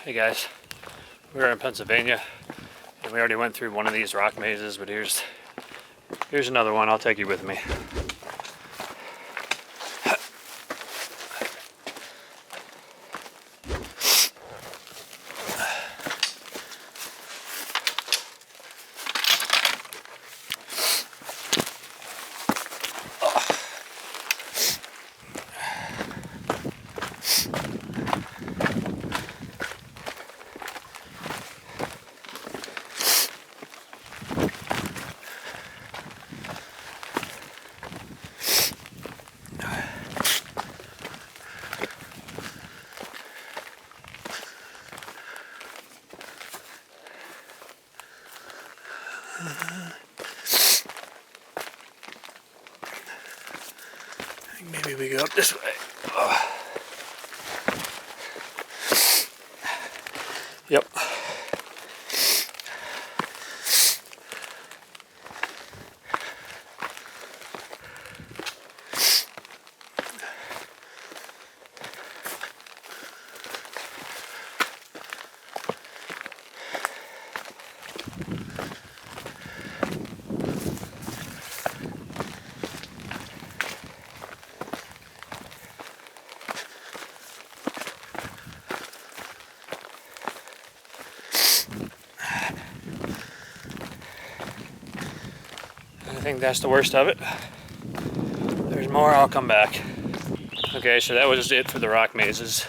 Hey guys, we're in Pennsylvania and we already went through one of these rock mazes, but here's another one. I'll take you with me. Maybe we go up this way. Yep. I think that's the worst of it. There's more, I'll come back. Okay, so that was it for the rock mazes.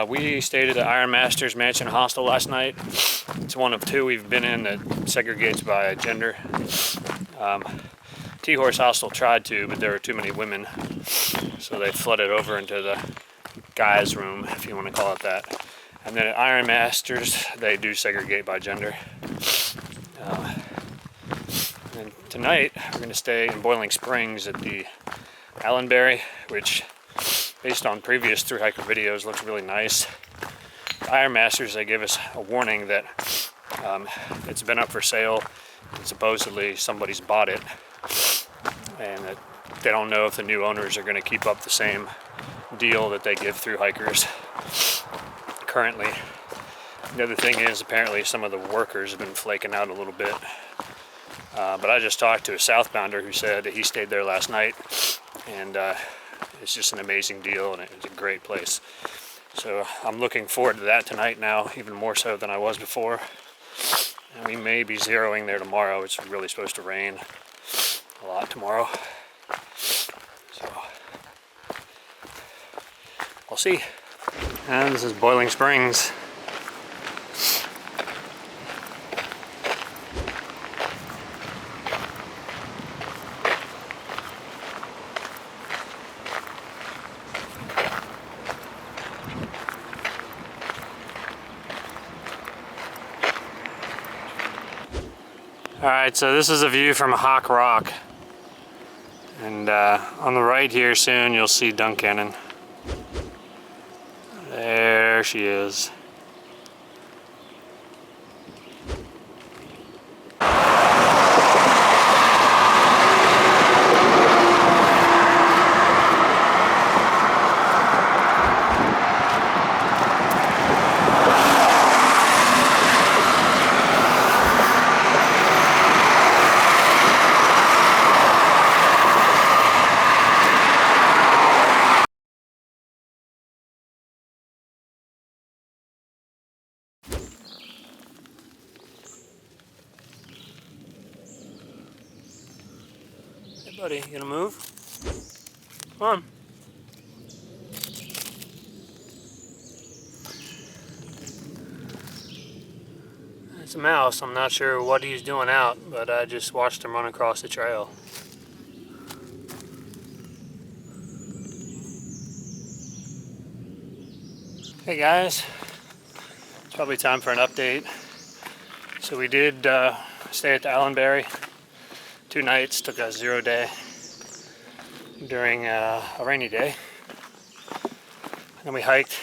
We stayed at the Iron Masters Mansion Hostel last night. It's one of two we've been in that segregates by gender. T-Horse Hostel tried to, but there were too many women. So they flooded over into the guys' room, if you want to call it that. And then at Iron Masters, they do segregate by gender. And tonight, we're going to stay in Boiling Springs at the Allenberry, which, based on previous Thru-Hiker videos, looks really nice. Iron Masters, they give us a warning that it's been up for sale, and supposedly somebody's bought it, and that they don't know if the new owners are going to keep up the same deal that they give Thru-Hikers currently. The other thing is, apparently some of the workers have been flaking out a little bit. But I just talked to a southbounder who said that he stayed there last night, and it's just an amazing deal, and it's a great place. So I'm looking forward to that tonight now, even more so than I was before. And we may be zeroing there tomorrow. It's really supposed to rain a lot tomorrow. So we'll see. And this is Boiling Springs. Alright, so this is a view from Hawk Rock, and on the right here soon you'll see Duncannon. There she is. Buddy, you gonna move? Come on. It's a mouse. I'm not sure what he's doing out, but I just watched him run across the trail. Hey guys, it's probably time for an update. So we did stay at the Allenberry 2 nights, took a 0 day during a rainy day. And we hiked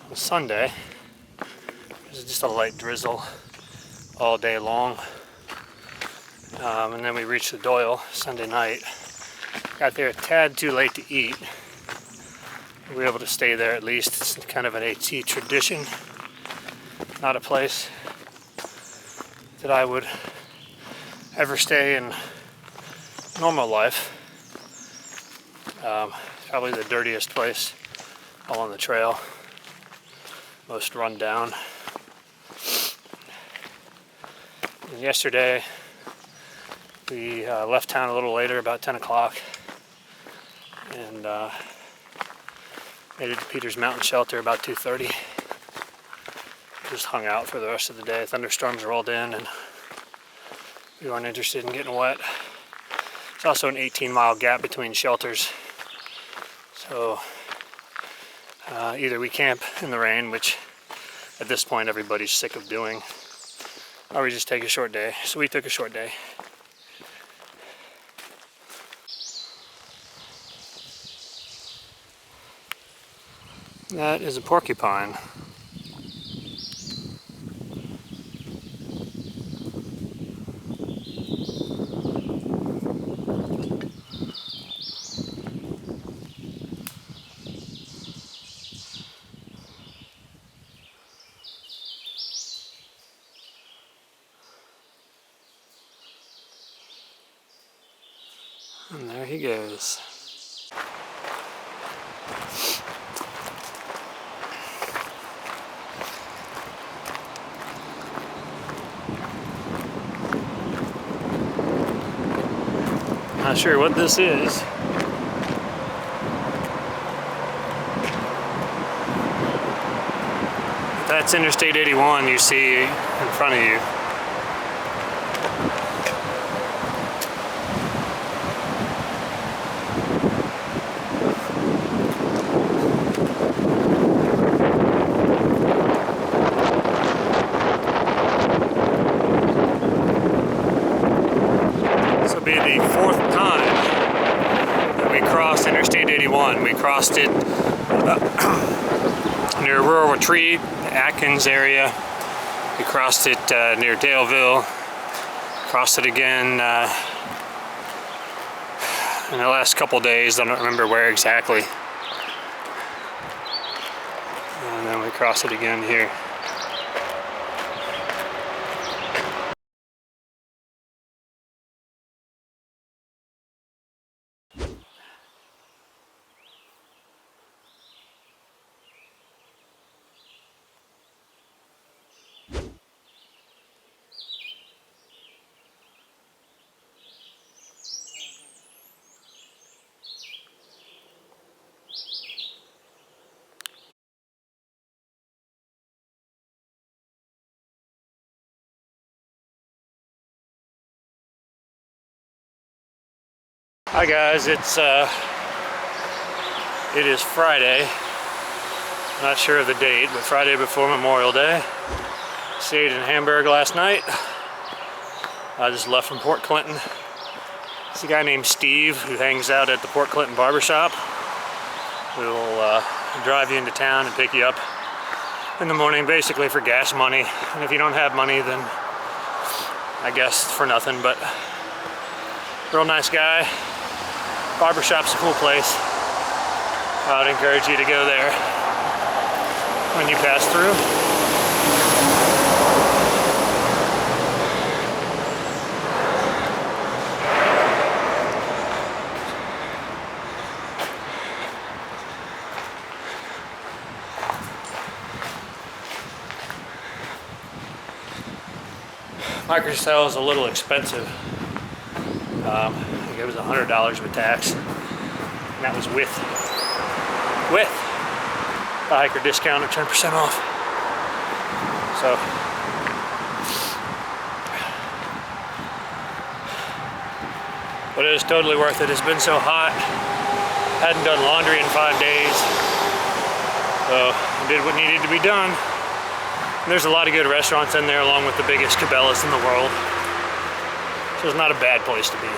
on Sunday. It was just a light drizzle all day long. And then we reached the Doyle Sunday night. Got there a tad too late to eat. we were able to stay there at least. It's kind of an AT tradition, not a place that I would ever stay in normal life. Probably the dirtiest place along the trail, most run down. And yesterday we left town a little later, about 10 o'clock, and made it to Peter's Mountain Shelter about 2:30. Just hung out for the rest of the day. Thunderstorms rolled in and we weren't interested in getting wet. There's also an 18-mile gap between shelters. So either we camp in the rain, which at this point everybody's sick of doing, or we just take a short day. So we took a short day. That is a porcupine. And there he goes. Not sure what this is. That's Interstate 81 you see in front of you. The fourth time that we crossed Interstate 81. We crossed it near Rural Retreat, Atkins area. We crossed it near Daleville. Crossed it again in the last couple days. I don't remember where exactly. And then we crossed it again here. Hi guys, it is Friday. Not sure of the date, but Friday before Memorial Day. Stayed in Hamburg last night. I just left from Port Clinton. It's a guy named Steve who hangs out at the Port Clinton barbershop. We will drive you into town and pick you up in the morning, basically for gas money. And if you don't have money, then I guess for nothing, but real nice guy. Barbershop's a cool place. I would encourage you to go there when you pass through. Microcell is a little expensive. I think it was $100 with tax, and that was with the hiker discount of 10% off. So but it is totally worth it. It's been so hot. Hadn't done laundry in 5 days, so I did what needed to be done. And there's a lot of good restaurants in there, along with the biggest Cabela's in the world. So it's not a bad place to be.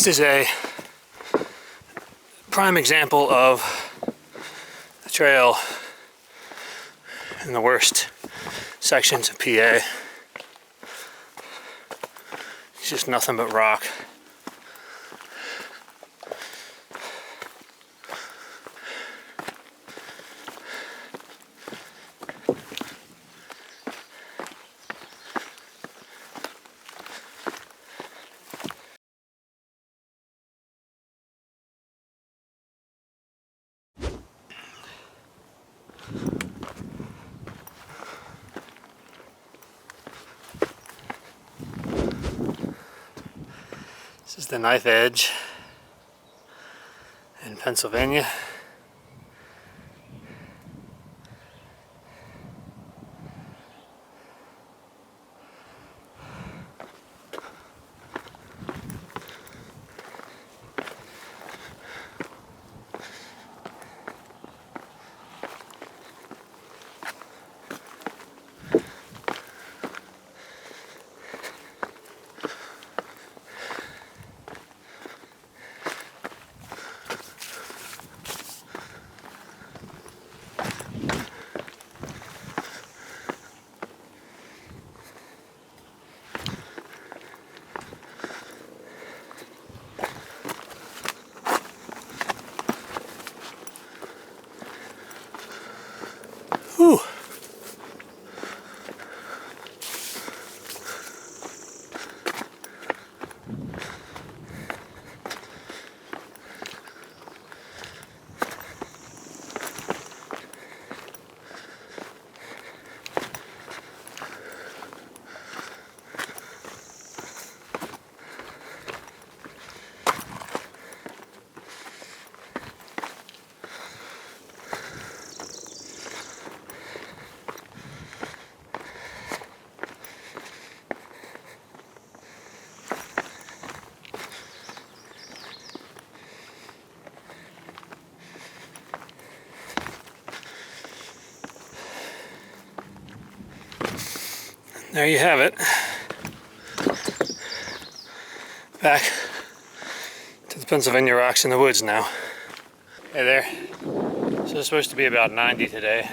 This is a prime example of the trail in the worst sections of PA. It's just nothing but rock. This is the knife edge in Pennsylvania. Whew. There you have it. Back to the Pennsylvania rocks in the woods now. Hey there. So it's supposed to be about 90 today.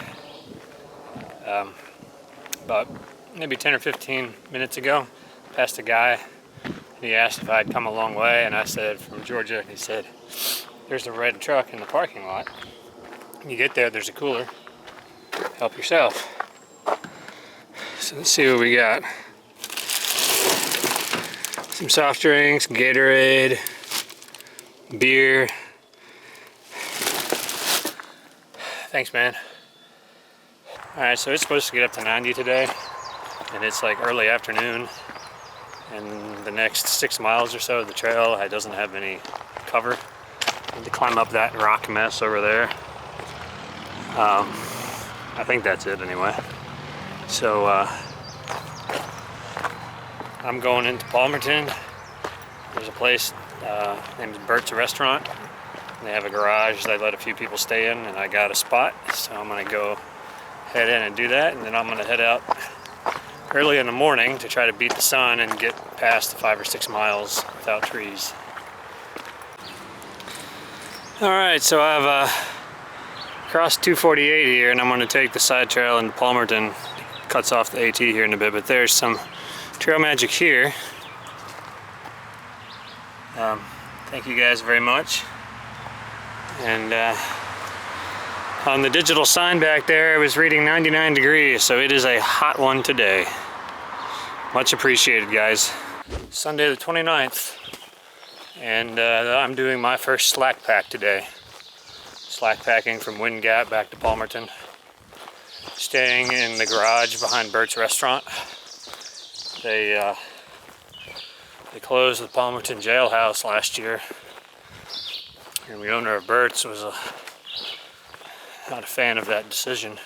About maybe 10 or 15 minutes ago, passed a guy and he asked if I'd come a long way, and I said from Georgia, and he said, there's a red truck in the parking lot. When you get there, there's a cooler. Help yourself. So let's see what we got. Some soft drinks, Gatorade, beer. Thanks, man. Alright, so it's supposed to get up to 90 today, and it's like early afternoon, and the next 6 miles or so of the trail it doesn't have any cover. I need to climb up that rock mess over there. I think that's it anyway. So I'm going into Palmerton. There's a place named Bert's Restaurant. They have a garage they let a few people stay in, and I got a spot, so I'm gonna go head in and do that, and then I'm gonna head out early in the morning to try to beat the sun and get past the 5 or 6 miles without trees. Alright, so I've crossed 248 here, and I'm going to take the side trail into Palmerton. Cuts off the AT here in a bit, but there's some trail magic here. Thank you guys very much. And on the digital sign back there, it was reading 99 degrees, so it is a hot one today. Much appreciated, guys. Sunday the 29th, and I'm doing my first slack pack today. Slack packing from Wind Gap back to Palmerton. Staying in the garage behind Bert's Restaurant. They closed the Palmerton jailhouse last year, and the owner of Bert's was not a fan of that decision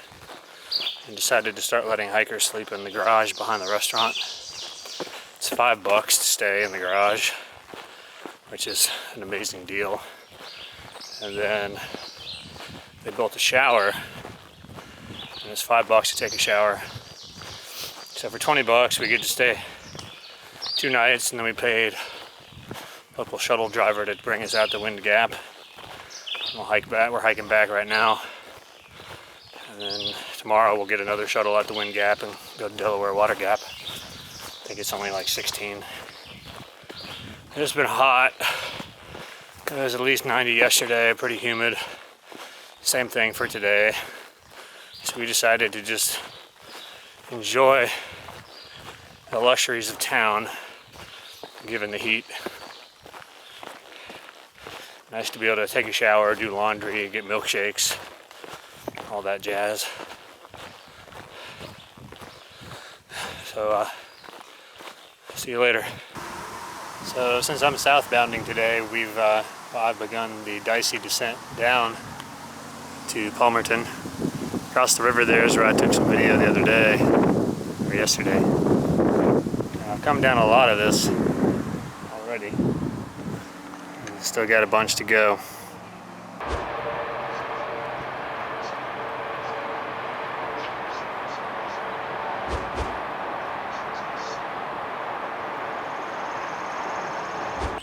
and decided to start letting hikers sleep in the garage behind the restaurant. It's $5 to stay in the garage, which is an amazing deal. And then they built a shower, and it's $5 to take a shower. So for $20 we get to stay 2 nights, and then we paid local shuttle driver to bring us out to Wind Gap. We'll hike back. We're hiking back right now. And then tomorrow we'll get another shuttle out to Wind Gap and go to Delaware Water Gap. I think it's only like 16. It's been hot. It was at least 90 yesterday, pretty humid. Same thing for today. So we decided to just enjoy the luxuries of town, given the heat. Nice to be able to take a shower, do laundry, get milkshakes, all that jazz. So, see you later. So since I'm southbounding today, I've begun the dicey descent down to Palmerton. Across the river there is where I took some video the other day, or yesterday. I've come down a lot of this already. Still got a bunch to go.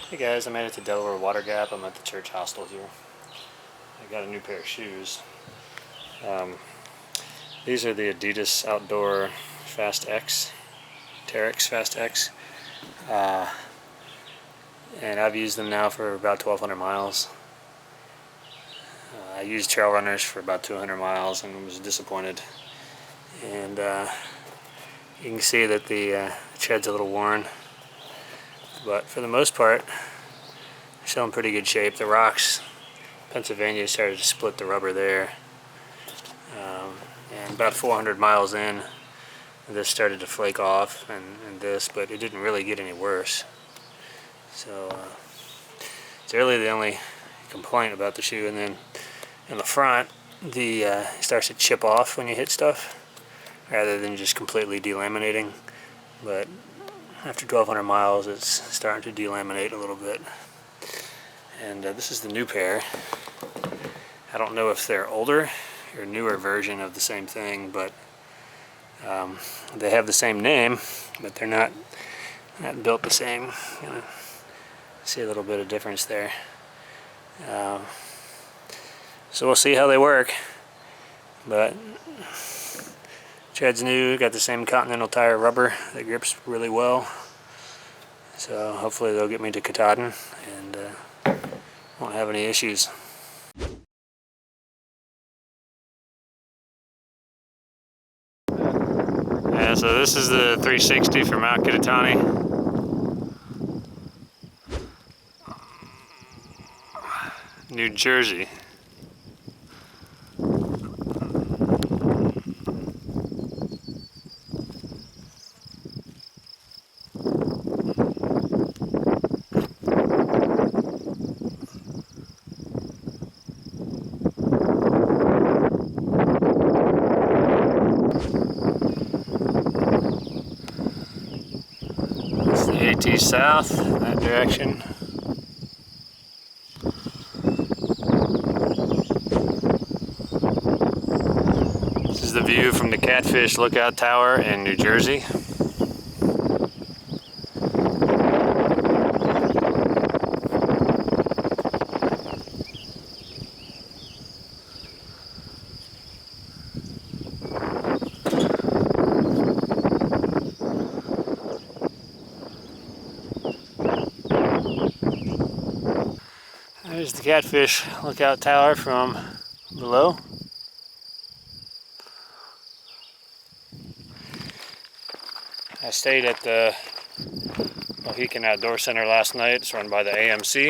Hey guys, I made it to Delaware Water Gap. I'm at the church hostel here. I got a new pair of shoes. These are the Adidas Outdoor Fast X, Terex Fast X. And I've used them now for about 1,200 miles. I used trail runners for about 200 miles and was disappointed. And you can see that the tread's a little worn. But for the most part, they're still in pretty good shape. The rocks, Pennsylvania started to split the rubber there. And about 400 miles in, this started to flake off and this, but it didn't really get any worse. So it's really the only complaint about the shoe. And then in the front, it starts to chip off when you hit stuff, rather than just completely delaminating. But after 1,200 miles, it's starting to delaminate a little bit. And this is the new pair. I don't know if they're older or newer version of the same thing, but they have the same name, but they're not built the same. You know, see a little bit of difference there. So we'll see how they work. But tread's new, got the same Continental Tire rubber that grips really well. So hopefully they'll get me to Katahdin and won't have any issues. Yeah, so this is the 360 from Mount Kittatinny. New Jersey. It's the AT South, that direction. The view from the Catfish Lookout Tower in New Jersey. There's the Catfish Lookout Tower from below. I stayed at the Mohican Outdoor Center last night. It's run by the AMC.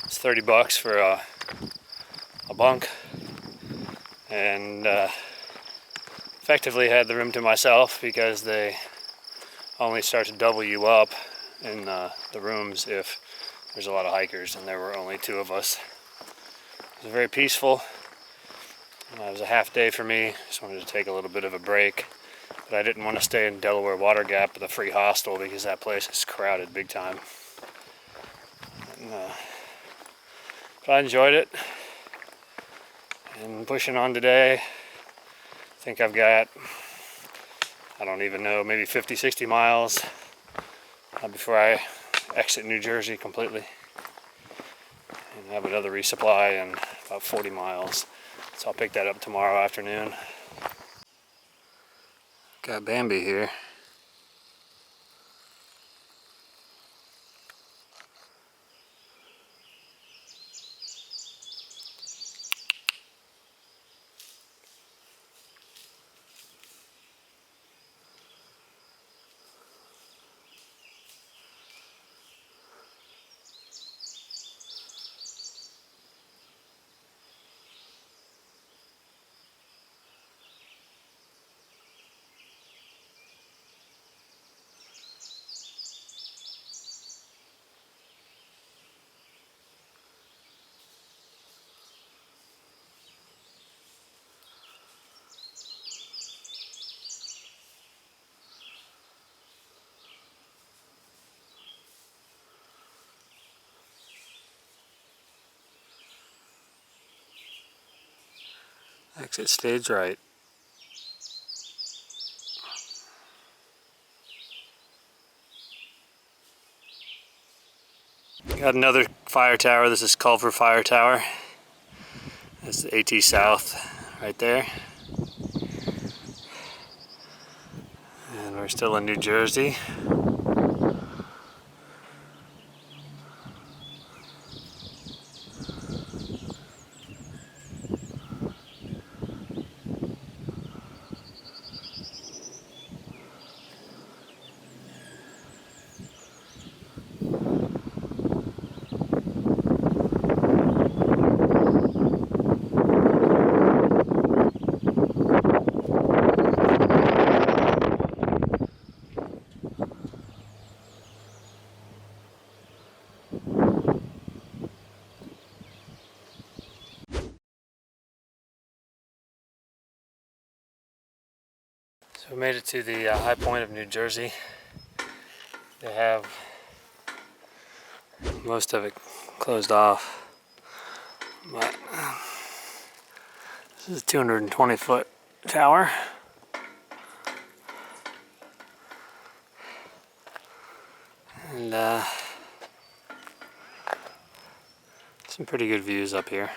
It's $30 for a bunk, and effectively had the room to myself because they only start to double you up in the rooms if there's a lot of hikers, and there were only 2 of us. It was very peaceful. It was a half day for me. Just wanted to take a little bit of a break. But I didn't want to stay in Delaware Water Gap with a free hostel because that place is crowded big time. And, but I enjoyed it. And pushing on today, I think I've got, I don't even know, maybe 50, 60 miles before I exit New Jersey completely and have another resupply in about 40 miles. So I'll pick that up tomorrow afternoon. Got Bambi here. Exit stage right. Got another fire tower. This is Culver Fire Tower. That's the AT South right there. And we're still in New Jersey. So we made it to the high point of New Jersey. They have most of it closed off, but this is a 220-foot tower. And some pretty good views up here.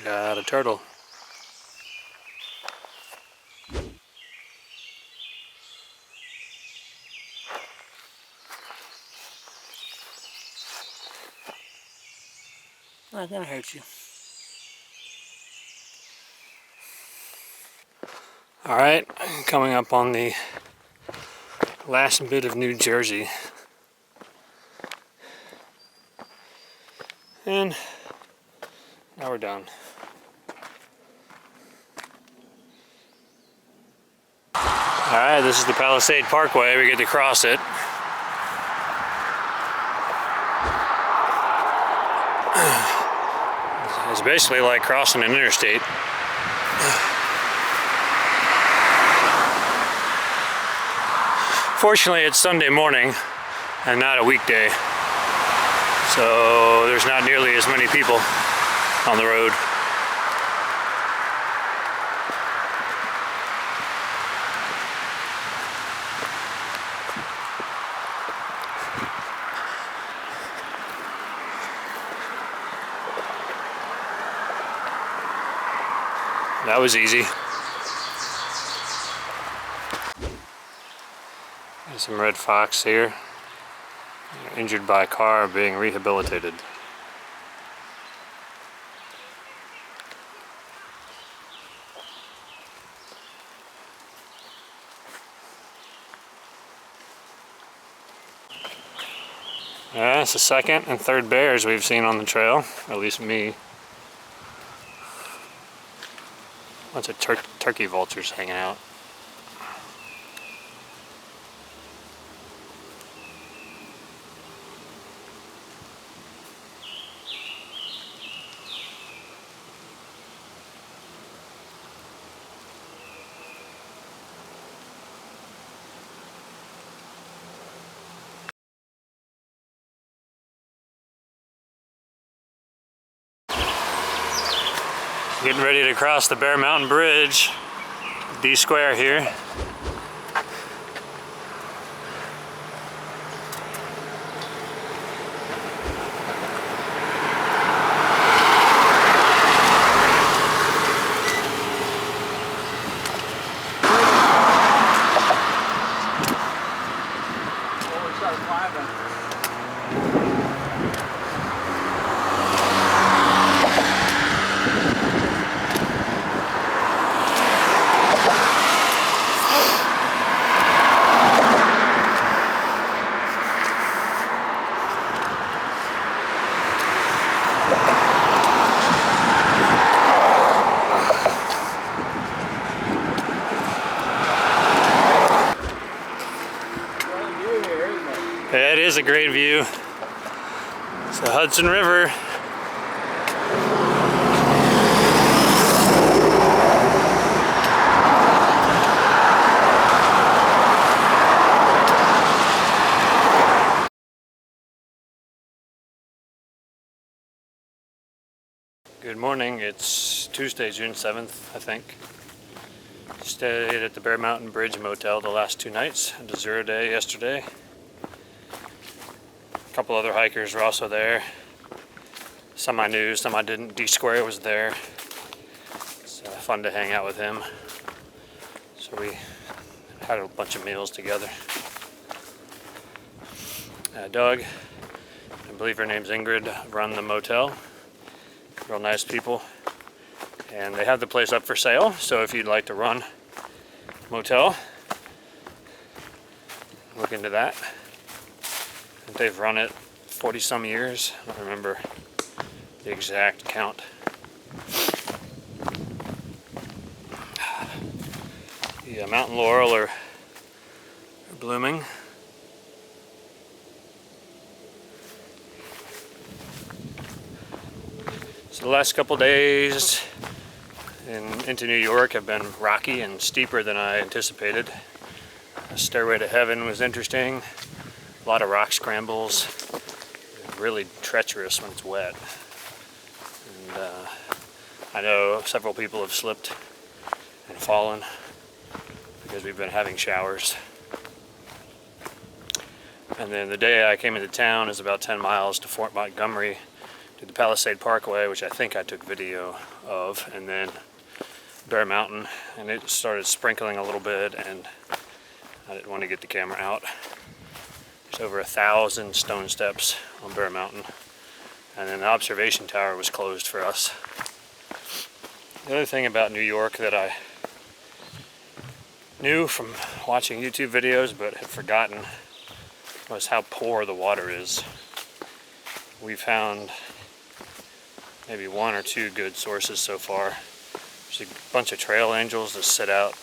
Got a turtle. Not gonna hurt you. All right, coming up on the last bit of New Jersey. And now we're done. Alright, this is the Palisade Parkway. We get to cross it. It's basically like crossing an interstate. Fortunately, it's Sunday morning and not a weekday, so there's not nearly as many people on the road. That was easy. There's some red fox here. They're injured by a car, being rehabilitated. Yeah, it's the second and third bears we've seen on the trail, at least me. Bunch of turkey vultures hanging out. Getting ready to cross the Bear Mountain Bridge, D square here. Yeah, it is a great view. It's the Hudson River. Good morning. It's Tuesday, June 7th, I think. Stayed at the Bear Mountain Bridge Motel the last 2 nights. Had a 0 day yesterday. A couple other hikers were also there. Some I knew, some I didn't. D Square was there. It's fun to hang out with him. So we had a bunch of meals together. Doug, I believe her name's Ingrid, run the motel. Real nice people. And they have the place up for sale, so if you'd like to run a motel, look into that. They've run it 40 some years. I don't remember the exact count. The mountain laurel are blooming. So the last couple days into New York have been rocky and steeper than I anticipated. Stairway to Heaven was interesting. A lot of rock scrambles. Really treacherous when it's wet. And I know several people have slipped and fallen because we've been having showers. And then the day I came into town is about 10 miles to Fort Montgomery, to the Palisade Parkway, which I think I took video of, and then Bear Mountain, and it started sprinkling a little bit, and I didn't want to get the camera out. There's over 1,000 stone steps on Bear Mountain, and then the observation tower was closed for us. The other thing about New York that I knew from watching YouTube videos but had forgotten was how poor the water is. We found maybe 1 or 2 good sources so far. There's a bunch of trail angels that sit out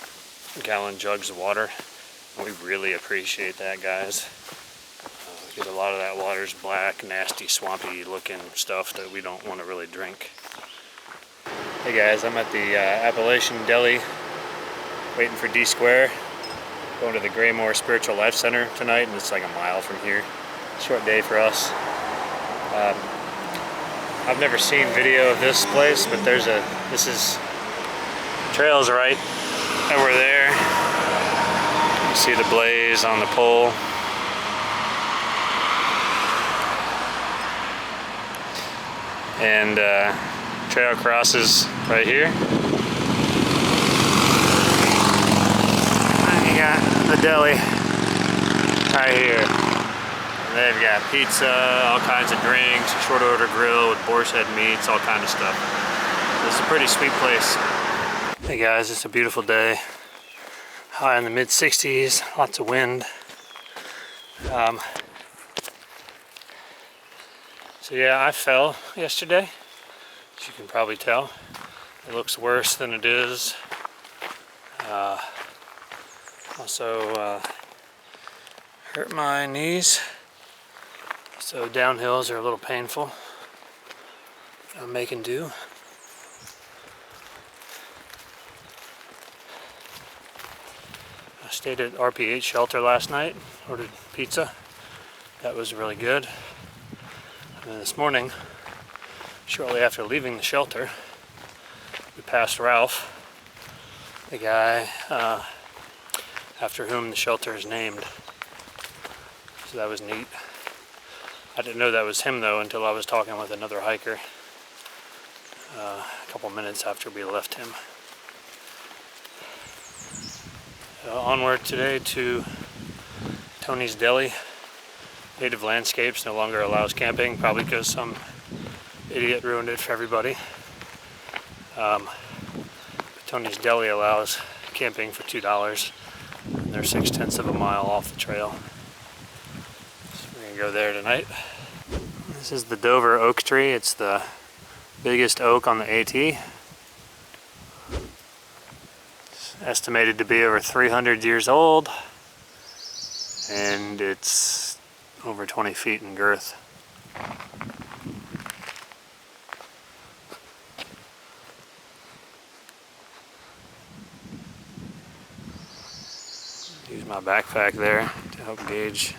gallon jugs of water. And we really appreciate that, guys. Because a lot of that water is black, nasty, swampy looking stuff that we don't want to really drink. Hey guys, I'm at the Appalachian Deli waiting for D Square. Going to the Graymore Spiritual Life Center tonight, and it's like a mile from here. Short day for us. I've never seen video of this place, but trail's right over there. You see the blaze on the pole. And trail crosses right here. And you got the deli right here. They've got pizza, all kinds of drinks, short order grill with boar's head meats, all kind of stuff. It's a pretty sweet place. Hey guys, it's a beautiful day. High in the mid 60s, lots of wind. So yeah, I fell yesterday, as you can probably tell. It looks worse than it is. Also hurt my knees. So downhills are a little painful. I'm making do. I stayed at RPH shelter last night, ordered pizza. That was really good. And then this morning, shortly after leaving the shelter, We passed Ralph, the guy after whom the shelter is named. So that was neat. I didn't know that was him though until I was talking with another hiker a couple minutes after we left him. Onward today to Tony's Deli. Native Landscapes no longer allows camping, probably because some idiot ruined it for everybody. But Tony's Deli allows camping for $2, and they're 6/10 of a mile off the trail. So we're gonna go there tonight. This is the Dover oak tree. It's the biggest oak on the AT. It's estimated to be over 300 years old, and it's over 20 feet in girth. Use my backpack there to help gauge